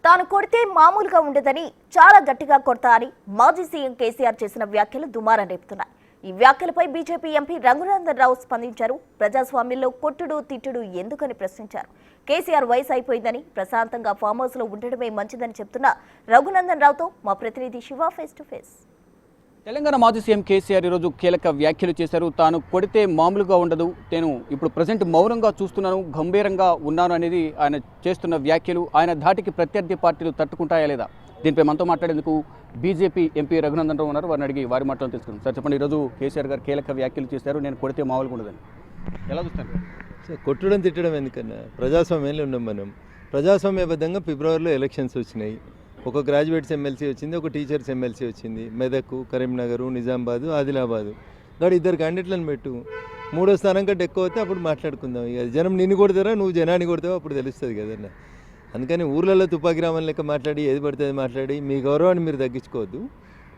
తాను కొడితే మామూలుగా ఉండదని చాలా గట్టిగా కొడతా అని మాజీ సీఎం కేసీఆర్ చేసిన వ్యాఖ్యలు దుమారం రేపుతున్నాయి. ఈ వ్యాఖ్యలపై బీజేపీ ఎంపీ రఘునందన్ రావు స్పందించారు. ప్రజాస్వామ్యంలో కొట్టుడు తిట్టుడు ఎందుకని ప్రశ్నించారు. కేసీఆర్ వయసు అయిపోయిందని ప్రశాంతంగా ఫామ్ హౌస్ లో ఉండడమే మంచిదని చెప్తున్న రఘునందన్ రావుతో మా ప్రతినిధి Shiva face to face. Telangana మాజీ సీఎం కేసీఆర్ ఈరోజు కీలక వ్యాఖ్యలు చేశారు. తాను కొడితే మామూలుగా ఉండదు, నేను ఇప్పుడు ప్రజెంట్ మౌనంగా చూస్తున్నాను, గంభీరంగా ఉన్నాను అనేది ఆయన చేస్తున్న వ్యాఖ్యలు. ఆయన ధాటికి ప్రత్యర్థి పార్టీలు తట్టుకుంటాయా లేదా, దీనిపై మనతో మాట్లాడేందుకు బీజేపీ ఎంపీ రఘునందన్ రావు ఉన్నారు. వారిని అడిగి వారి మాటలు తెలుసుకుందాం. సార్ చెప్పండి, ఈరోజు కేసీఆర్ గారు కీలక వ్యాఖ్యలు చేశారు. నేను కొడితే మామూలుగా ఉండదని ఎలా చూస్తాను? కొట్టడం తిట్టడం ఎందుకన్నా, ప్రజాస్వామ్యంలో ఉన్నాం మనం. ప్రజాస్వామ్యబద్ధంగా ఫిబ్రవరిలో ఎలక్షన్స్ వచ్చినాయి. ఒక గ్రాడ్యుయేట్స్ ఎమ్మెల్సీ వచ్చింది, ఒక టీచర్స్ ఎమ్మెల్సీ వచ్చింది. మెదక్, కరీంనగర్, నిజామాబాదు, ఆదిలాబాదు. గాడు ఇద్దరు క్యాండిడేట్లను పెట్టు, మూడో స్థానం కంటే ఎక్కువ వస్తే అప్పుడు మాట్లాడుకుందాం. ఇక జనం నిన్ను కొడతారా, నువ్వు జనాన్ని కొడతావో అప్పుడు తెలుస్తుంది కదన్నా. అందుకని ఊర్లలో తుపాకి రామన్ లెక్క మాట్లాడి ఏది పడితే అది మాట్లాడి మీ గౌరవాన్ని మీరు తగ్గించుకోవద్దు.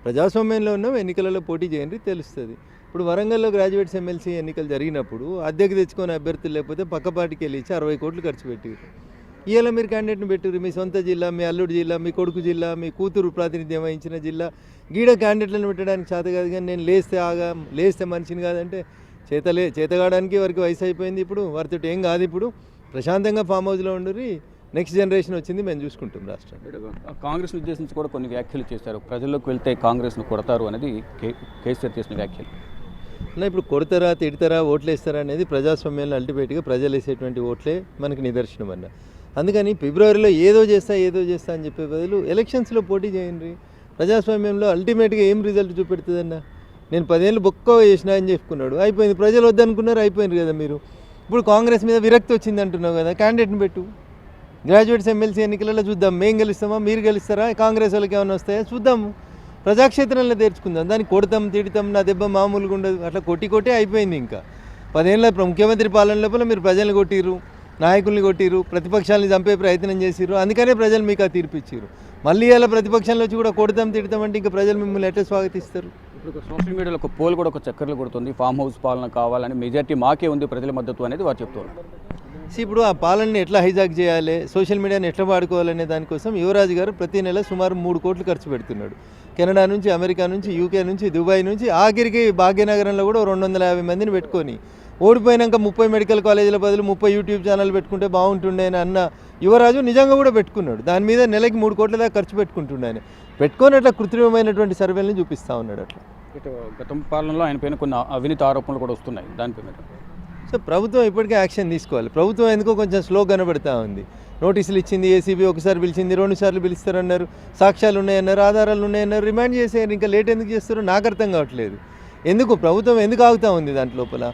ప్రజాస్వామ్యంలో ఉన్నాం, ఎన్నికలలో పోటీ చేయండి, తెలుస్తుంది. ఇప్పుడు వరంగల్లో గ్రాడ్యుయేట్స్ ఎమ్మెల్సీ ఎన్నికలు జరిగినప్పుడు అద్దెకి తెచ్చుకొని అభ్యర్థులు లేకపోతే పక్క పార్టీకి వెళ్ళి 60 కోట్లు ఖర్చు పెట్టారు. ఇవాళ మీరు క్యాండిడేట్ని పెట్టారు, మీ సొంత జిల్లా, మీ అల్లుడి జిల్లా, మీ కొడుకు జిల్లా, మీ కూతురు ప్రాతినిధ్యం వహించిన జిల్లా, గీడ క్యాండిడేట్లను పెట్టడానికి చేత కాదు. కానీ నేను లేస్తే మనిషిని కాదంటే చేతగాడానికి వారికి వయసు అయిపోయింది. ఇప్పుడు వారితో ఏం కాదు. ఇప్పుడు ప్రశాంతంగా ఫామ్ హౌస్లో ఉండరు. నెక్స్ట్ జనరేషన్ వచ్చింది, మేము చూసుకుంటాం. రాష్ట్రం కాంగ్రెస్ ఉద్దేశించి కూడా కొన్ని వ్యాఖ్యలు చేశారు. ప్రజల్లోకి వెళ్తే కాంగ్రెస్ను కొడతారు అనేది కేసీఆర్ చేసిన వ్యాఖ్యలు. ఇప్పుడు కొడతారా, తిడతారా, ఓట్లు వేస్తారా అనేది ప్రజాస్వామ్యంలో అల్టిమేట్గా ప్రజలు వేసేటువంటి ఓట్లే మనకి నిదర్శనం అన్న. అందుకని ఫిబ్రవరిలో ఏదో చేస్తా అని చెప్పే బదులు ఎలక్షన్స్లో పోటీ చేయండి. ప్రజాస్వామ్యంలో అల్టిమేట్గా ఏం రిజల్ట్ చూపెడుతుందన్న. నేను 10 ఏళ్ళు బొక్క చేసినా అని చెప్పుకున్నాడు, అయిపోయింది. ప్రజలు వద్దనుకున్నారు, అయిపోయింది కదా. మీరు ఇప్పుడు కాంగ్రెస్ మీద విరక్తి వచ్చింది అంటున్నావు కదా, క్యాండిడేట్ని పెట్టు. గ్రాడ్యుయేట్స్ ఎమ్మెల్సీ ఎన్నికలలో చూద్దాం, మేము గెలుస్తామా, మీరు గెలుస్తారా, కాంగ్రెస్ వాళ్ళకి ఏమైనా వస్తాయా చూద్దాము. ప్రజాక్షేత్రంలో తెరుచుకుందాం. దాన్ని కొడతాం తిడతాం, నా దెబ్బ మామూలుగా ఉండదు. అట్లా కొట్టి అయిపోయింది. ఇంకా 10 ఏళ్ళ ముఖ్యమంత్రి పాలన లోపల మీరు ప్రజల్ని కొట్టిరు, నాయకుల్ని కొట్టిరు, ప్రతిపక్షాలని చంపే ప్రయత్నం చేసిరు. అందుకనే ప్రజలు మీకు ఆ తీర్పు ఇచ్చారు. మళ్ళీ ఇలా ప్రతిపక్షంలో వచ్చి కూడా కొడతాం తిడతాం అంటే ఇంకా ప్రజలు మిమ్మల్ని ఎట్లా స్వాగతిస్తారు? ఇప్పుడు సోషల్ మీడియాలో ఒక పోల్ కూడా ఒక చక్కర్లు కొడుతుంది, ఫామ్ హౌస్ పాలన కావాలని, మెజార్టీ మాకే ఉంది ప్రజల మద్దతు అనేది వారు చెప్తున్నారు. ఇప్పుడు ఆ పాలనని ఎట్లా హైజాక్ చేయాలి, సోషల్ మీడియాని ఎట్లా వాడుకోవాలనే దానికోసం యువరాజు గారు ప్రతి నెల సుమారు 3 కోట్లు ఖర్చు పెడుతున్నాడు. కెనడా నుంచి, అమెరికా నుంచి, యూకే నుంచి, దుబాయ్ నుంచి, ఆఖరికి భాగ్యనగరంలో కూడా 250 మందిని పెట్టుకొని ఓడిపోయినాక 30 మెడికల్ కాలేజీల బదులు 30 యూట్యూబ్ ఛానల్ పెట్టుకుంటే బాగుంటుండే అని అన్న యువరాజు నిజంగా కూడా పెట్టుకున్నాడు. దాని మీద నెలకి 3 కోట్ల దాకా ఖర్చు పెట్టుకుంటుండే. ఆయన పెట్టుకొని అట్లా కృత్రిమమైనటువంటి సర్వేలను చూపిస్తూ ఉన్నాడు. అట్లా గతం పాలనలో ఆయన పైన కొన్ని అవినీతి ఆరోపణలు కూడా వస్తున్నాయి. దానిపై సో ప్రభుత్వం ఇప్పటికే యాక్షన్ తీసుకోవాలి. ప్రభుత్వం ఎందుకో కొంచెం స్లో కనబడతా ఉంది. నోటీసులు ఇచ్చింది, ఏసీబీ ఒకసారి పిలిచింది, 2 సార్లు పిలుస్తారన్నారు, సాక్ష్యాలు ఉన్నాయన్నారు, ఆధారాలు ఉన్నాయన్నారు, రిమాండ్ చేసేయారు. ఇంకా లేట్ ఎందుకు చేస్తారో నాకు అర్థం కావట్లేదు. ప్రభుత్వం ఎందుకు ఆగుతూ ఉంది? దాంట్ లోపల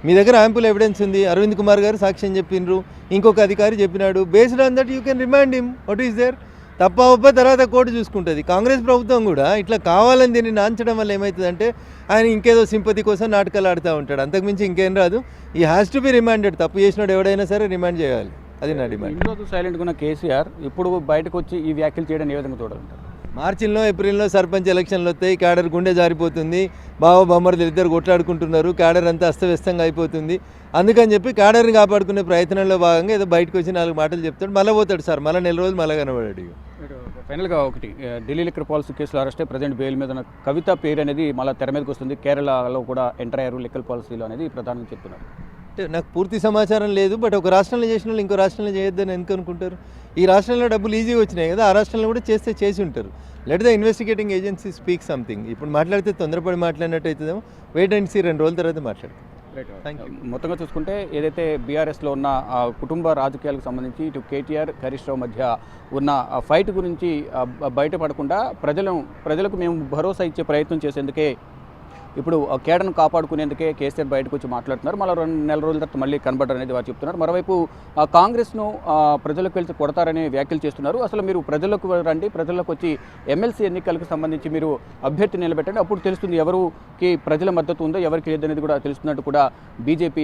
మీ దగ్గర యాంపుల్ ఎవిడెన్స్ ఉంది, అరవింద్ కుమార్ గారు సాక్ష్యం చెప్పిండ్రు, ఇంకొక అధికారి చెప్పినాడు. Based on that you can remand him. What is there? తప్ప ఒప్ప తర్వాత కోర్టు చూసుకుంటుంది. కాంగ్రెస్ ప్రభుత్వం కూడా ఇట్లా కావాలని దీన్ని నాంచడం వల్ల ఏమవుతుందంటే ఆయన ఇంకేదో సింపతి కోసం నాటకాలు ఆడుతూ ఉంటాడు. అంతకుమించి ఇంకేం రాదు. ఈ హ్యాస్ టు బి రిమాండెడ్. తప్పు చేసినాడు ఎవడైనా సరే రిమాండ్ చేయాలి. అది నా డిమాండ్. ఈరోజు సైలెంట్గా ఉన్న కేసీఆర్ ఇప్పుడు బయటకు వచ్చి ఈ వ్యాఖ్యలు చేయడం ఏ విధంగా చూడాలంటారు? మార్చిలో, ఏప్రిల్లో సర్పంచ్ ఎలక్షన్లు వస్తాయి. క్యాడర్ గుండె జారిపోతుంది. బావ బొమ్మర్లు ఇద్దరు కొట్లాడుకుంటున్నారు. క్యాడర్ అంతా అస్తవ్యస్తంగా అయిపోతుంది. అందుకని చెప్పి క్యాడర్ని కాపాడుకునే ప్రయత్నంలో భాగంగా ఏదో బయటకు వచ్చి 4 మాటలు చెప్తాడు, మళ్ళీ పోతాడు. సార్ మళ్ళీ 4 రోజులు మళ్ళీ కనబడాడు. ఫైనల్గా ఒకటి, ఢిల్లీ లిక్కర్ పాలసీ కేసులో అరెస్ట్ అయ్యి ప్రజెంట్ బెయిల్ మీద ఉన్న కవిత పేరు అనేది మళ్ళీ తెర మీదకి వస్తుంది. కేరళలో కూడా ఎంటర్ అయ్యారు లిక్కర్ పాలసీలో అనేది ప్రధానంగా చెప్తున్నారు. అంటే నాకు పూర్తి సమాచారం లేదు. బట్ ఒక రాష్ట్రంలో చేసిన వాళ్ళు ఇంకో రాష్ట్రంలో చేయొద్దని ఎందుకు అనుకుంటారు? ఈ రాష్ట్రంలో డబ్బులు ఈజీగా వచ్చినాయి కదా, ఆ రాష్ట్రంలో కూడా చేసి ఉంటారు. Let the investigating agency speak something. ఇప్పుడు మాట్లాడితే తొందరపడి మాట్లాడినట్టు అవుతుందేమో. వెయిట్ అండ్ సీ, 2 రోజుల తర్వాత మాట్లాడతాం. మొత్తంగా చూసుకుంటే ఏదైతే బీఆర్ఎస్లో ఉన్న కుటుంబ రాజకీయాలకు సంబంధించి ఇటు కేటీఆర్, హరీష్ రావు మధ్య ఉన్న ఫైట్ గురించి బయటపడకుండా ప్రజలకు మేము భరోసా ఇచ్చే ప్రయత్నం చేసేందుకే ఇప్పుడు కేడర్ను కాపాడుకునేందుకే కేసీఆర్ బయటకు వచ్చి మాట్లాడుతున్నారు. మళ్ళీ 2 నెలల రోజుల తర్వాత మళ్ళీ కనబడరు అనేది వారు చెప్తున్నారు. మరోవైపు కాంగ్రెస్ను ప్రజలకు వెళ్తే కొడతారనే వ్యాఖ్యలు చేస్తున్నారు. అసలు మీరు ప్రజలకు రండి, ప్రజలకు వచ్చి ఎమ్మెల్సీ ఎన్నికలకు సంబంధించి మీరు అభ్యర్థి నిలబెట్టండి, అప్పుడు తెలుస్తుంది ఎవరికి ప్రజల మద్దతు ఉందో ఎవరికి లేదనేది కూడా తెలుస్తున్నట్టు కూడా బీజేపీ